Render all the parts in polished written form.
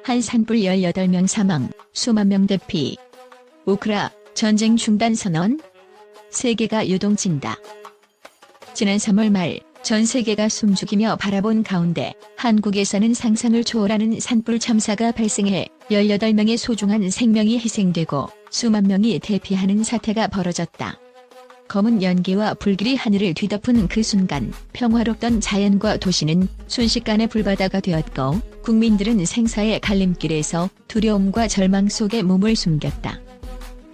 한 산불 18명 사망, 수만 명 대피. 우크라, 전쟁 중단 선언? 세계가 요동친다. 지난 3월 말 전 세계가 숨죽이며 바라본 가운데 한국에서는 상상을 초월하는 산불 참사가 발생해 18명의 소중한 생명이 희생되고 수만 명이 대피하는 사태가 벌어졌다. 검은 연기와 불길이 하늘을 뒤덮은 그 순간 평화롭던 자연과 도시는 순식간에 불바다가 되었고 국민들은 생사의 갈림길에서 두려움과 절망 속에 몸을 숨겼다.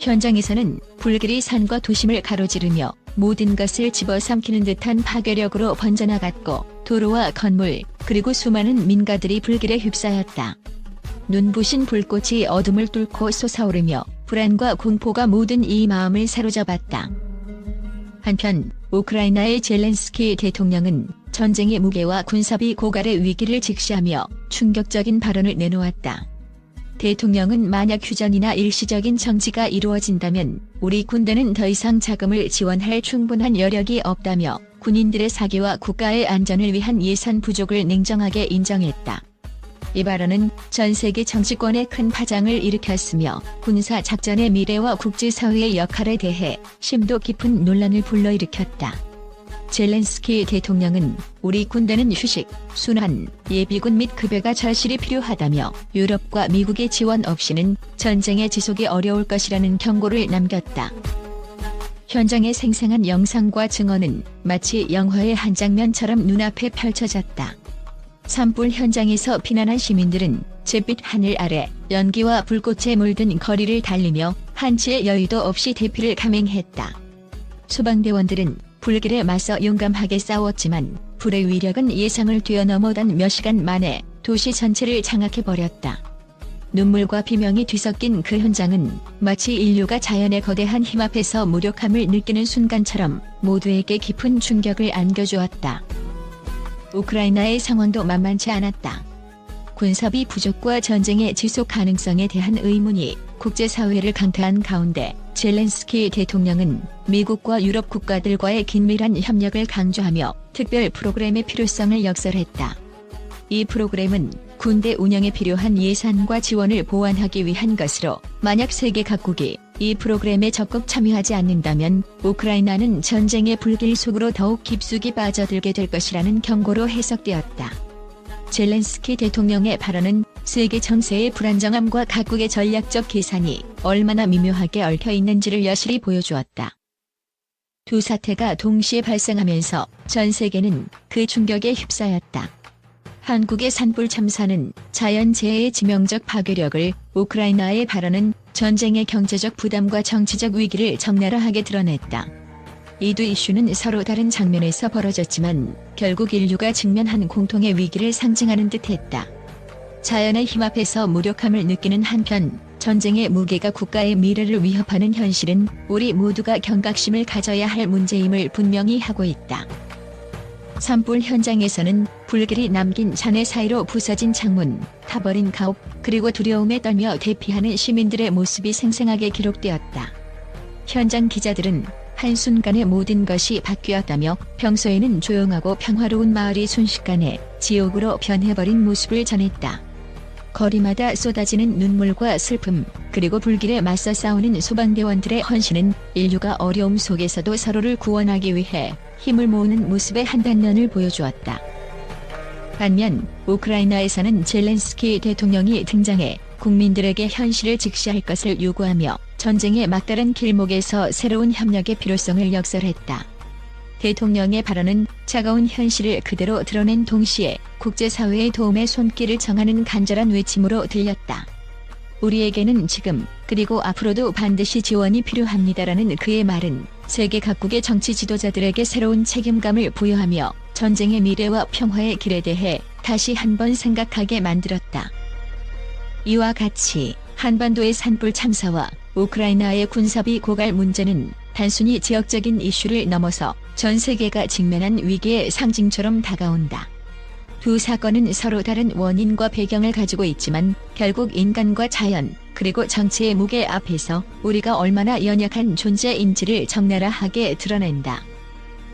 현장에서는 불길이 산과 도심을 가로지르며 모든 것을 집어삼키는 듯한 파괴력으로 번져나갔고 도로와 건물 그리고 수많은 민가들이 불길에 휩싸였다. 눈부신 불꽃이 어둠을 뚫고 솟아오르며 불안과 공포가 모든 이 마음을 사로잡았다. 한편 우크라이나의 젤렌스키 대통령은 전쟁의 무게와 군사비 고갈의 위기를 직시하며 충격적인 발언을 내놓았다. 대통령은 만약 휴전이나 일시적인 정지가 이루어진다면 우리 군대는 더 이상 자금을 지원할 충분한 여력이 없다며 군인들의 사기와 국가의 안전을 위한 예산 부족을 냉정하게 인정했다. 이 발언은 전 세계 정치권에 큰 파장을 일으켰으며 군사작전의 미래와 국제사회의 역할에 대해 심도 깊은 논란을 불러일으켰다. 젤렌스키 대통령은 우리 군대는 휴식, 순환, 예비군 및 급여가 절실히 필요하다며 유럽과 미국의 지원 없이는 전쟁의 지속이 어려울 것이라는 경고를 남겼다. 현장의 생생한 영상과 증언은 마치 영화의 한 장면처럼 눈앞에 펼쳐졌다. 산불 현장에서 피난한 시민들은 잿빛 하늘 아래 연기와 불꽃에 물든 거리를 달리며 한치의 여유도 없이 대피를 감행했다. 소방대원들은 불길에 맞서 용감하게 싸웠지만 불의 위력은 예상을 뛰어넘어던 몇 시간 만에 도시 전체를 장악해버렸다. 눈물과 비명이 뒤섞인 그 현장은 마치 인류가 자연의 거대한 힘 앞에서 무력함을 느끼는 순간처럼 모두에게 깊은 충격을 안겨주었다. 우크라이나의 상황도 만만치 않았다. 군사비 부족과 전쟁의 지속 가능성에 대한 의문이 국제사회를 강타한 가운데 젤렌스키 대통령은 미국과 유럽 국가들과의 긴밀한 협력을 강조하며 특별 프로그램의 필요성을 역설했다. 이 프로그램은 군대 운영에 필요한 예산과 지원을 보완하기 위한 것으로 만약 세계 각국이 이 프로그램에 적극 참여하지 않는다면 우크라이나는 전쟁의 불길 속으로 더욱 깊숙이 빠져들게 될 것이라는 경고로 해석되었다. 젤렌스키 대통령의 발언은 세계 정세의 불안정함과 각국의 전략적 계산이 얼마나 미묘하게 얽혀 있는지를 여실히 보여주었다. 두 사태가 동시에 발생하면서 전 세계는 그 충격에 휩싸였다. 한국의 산불 참사는 자연재해의 치명적 파괴력을, 우크라이나의 발언은 전쟁의 경제적 부담과 정치적 위기를 적나라하게 드러냈다. 이 두 이슈는 서로 다른 장면에서 벌어졌지만 결국 인류가 직면한 공통의 위기를 상징하는 듯했다. 자연의 힘 앞에서 무력함을 느끼는 한편 전쟁의 무게가 국가의 미래를 위협하는 현실은 우리 모두가 경각심을 가져야 할 문제임을 분명히 하고 있다. 산불 현장에서는 불길이 남긴 잔해 사이로 부서진 창문, 타버린 가옥, 그리고 두려움에 떨며 대피하는 시민들의 모습이 생생하게 기록되었다. 현장 기자들은 한순간에 모든 것이 바뀌었다며 평소에는 조용하고 평화로운 마을이 순식간에 지옥으로 변해버린 모습을 전했다. 거리마다 쏟아지는 눈물과 슬픔, 그리고 불길에 맞서 싸우는 소방대원들의 헌신은 인류가 어려움 속에서도 서로를 구원하기 위해 힘을 모으는 모습의 한 단면을 보여주었다. 반면 우크라이나에서는 젤렌스키 대통령이 등장해 국민들에게 현실을 직시할 것을 요구하며 전쟁의 막다른 길목에서 새로운 협력의 필요성을 역설했다. 대통령의 발언은 차가운 현실을 그대로 드러낸 동시에 국제사회의 도움의 손길을 청하는 간절한 외침으로 들렸다. 우리에게는 지금 그리고 앞으로도 반드시 지원이 필요합니다라는 그의 말은 세계 각국의 정치 지도자들에게 새로운 책임감을 부여하며 전쟁의 미래와 평화의 길에 대해 다시 한번 생각하게 만들었다. 이와 같이 한반도의 산불 참사와 우크라이나의 군사비 고갈 문제는 단순히 지역적인 이슈를 넘어서 전 세계가 직면한 위기의 상징처럼 다가온다. 두 사건은 서로 다른 원인과 배경을 가지고 있지만 결국 인간과 자연, 그리고 정치의 무게 앞에서 우리가 얼마나 연약한 존재인지를 적나라하게 드러낸다.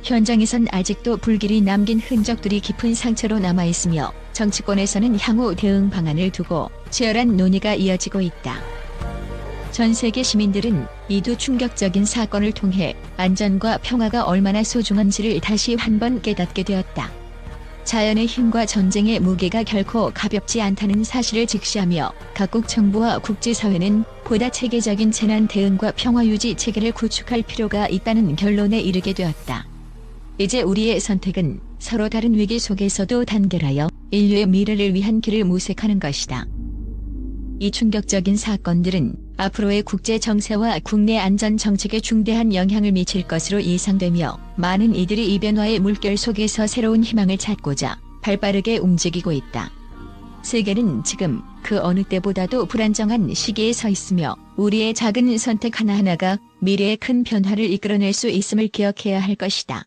현장에선 아직도 불길이 남긴 흔적들이 깊은 상처로 남아있으며 정치권에서는 향후 대응 방안을 두고 치열한 논의가 이어지고 있다. 전 세계 시민들은 이 두 충격적인 사건을 통해 안전과 평화가 얼마나 소중한지를 다시 한번 깨닫게 되었다. 자연의 힘과 전쟁의 무게가 결코 가볍지 않다는 사실을 직시하며 각국 정부와 국제사회는 보다 체계적인 재난 대응과 평화 유지 체계를 구축할 필요가 있다는 결론에 이르게 되었다. 이제 우리의 선택은 서로 다른 위기 속에서도 단결하여 인류의 미래를 위한 길을 모색하는 것이다. 이 충격적인 사건들은 앞으로의 국제 정세와 국내 안전 정책에 중대한 영향을 미칠 것으로 예상되며 많은 이들이 이 변화의 물결 속에서 새로운 희망을 찾고자 발빠르게 움직이고 있다. 세계는 지금 그 어느 때보다도 불안정한 시기에 서 있으며 우리의 작은 선택 하나하나가 미래의 큰 변화를 이끌어낼 수 있음을 기억해야 할 것이다.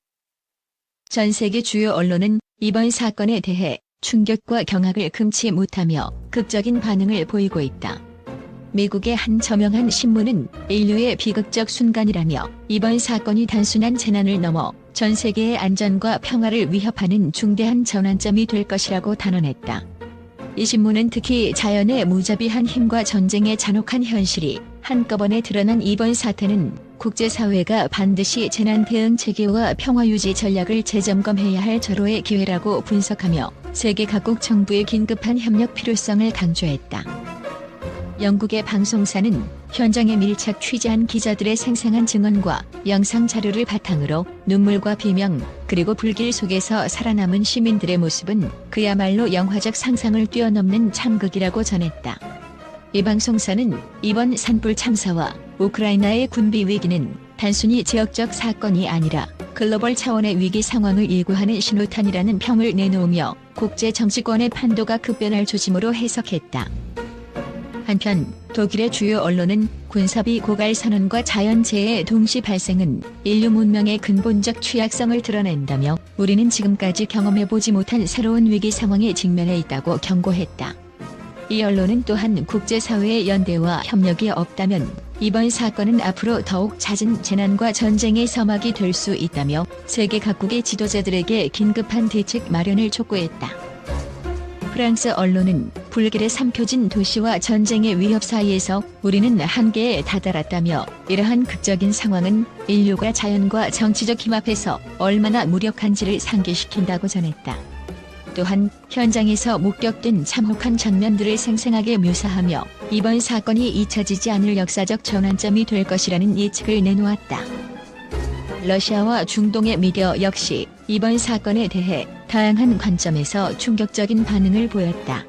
전 세계 주요 언론은 이번 사건에 대해 충격과 경악을 금치 못하며 극적인 반응을 보이고 있다. 미국의 한 저명한 신문은 인류의 비극적 순간이라며 이번 사건이 단순한 재난을 넘어 전 세계의 안전과 평화를 위협하는 중대한 전환점이 될 것이라고 단언했다. 이 신문은 특히 자연의 무자비한 힘과 전쟁의 잔혹한 현실이 한꺼번에 드러난 이번 사태는 국제사회가 반드시 재난 대응 체계와 평화 유지 전략을 재점검해야 할 절호의 기회라고 분석하며 세계 각국 정부의 긴급한 협력 필요성을 강조했다. 영국의 방송사는 현장에 밀착 취재한 기자들의 생생한 증언과 영상 자료를 바탕으로 눈물과 비명 그리고 불길 속에서 살아남은 시민들의 모습은 그야말로 영화적 상상을 뛰어넘는 참극이라고 전했다. 이 방송사는 이번 산불 참사와 우크라이나의 군비 위기는 단순히 지역적 사건이 아니라 글로벌 차원의 위기 상황을 예고하는 신호탄이라는 평을 내놓으며 국제 정치권의 판도가 급변할 조짐으로 해석했다. 한편 독일의 주요 언론은 군사비 고갈 선언과 자연재해의 동시 발생은 인류 문명의 근본적 취약성을 드러낸다며 우리는 지금까지 경험해보지 못한 새로운 위기 상황에 직면해 있다고 경고했다. 이 언론은 또한 국제사회의 연대와 협력이 없다면 이번 사건은 앞으로 더욱 잦은 재난과 전쟁의 서막이 될 수 있다며 세계 각국의 지도자들에게 긴급한 대책 마련을 촉구했다. 프랑스 언론은 불길에 삼켜진 도시와 전쟁의 위협 사이에서 우리는 한계에 다다랐다며 이러한 극적인 상황은 인류가 자연과 정치적 힘 앞에서 얼마나 무력한지를 상기시킨다고 전했다. 또한 현장에서 목격된 참혹한 장면들을 생생하게 묘사하며 이번 사건이 잊혀지지 않을 역사적 전환점이 될 것이라는 예측을 내놓았다. 러시아와 중동의 미디어 역시 이번 사건에 대해 다양한 관점에서 충격적인 반응을 보였다.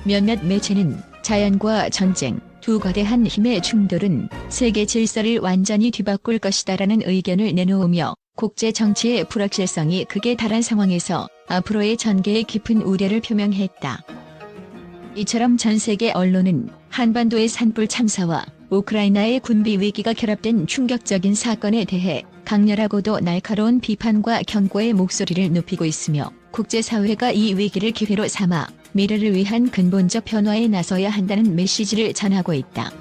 몇몇 매체는 자연과 전쟁, 두 거대한 힘의 충돌은 세계 질서를 완전히 뒤바꿀 것이다라는 의견을 내놓으며 국제 정치의 불확실성이 극에 달한 상황에서 앞으로의 전개에 깊은 우려를 표명했다. 이처럼 전 세계 언론은 한반도의 산불 참사와 우크라이나의 군비 위기가 결합된 충격적인 사건에 대해 강렬하고도 날카로운 비판과 경고의 목소리를 높이고 있으며 국제사회가 이 위기를 기회로 삼아 미래를 위한 근본적 변화에 나서야 한다는 메시지를 전하고 있다.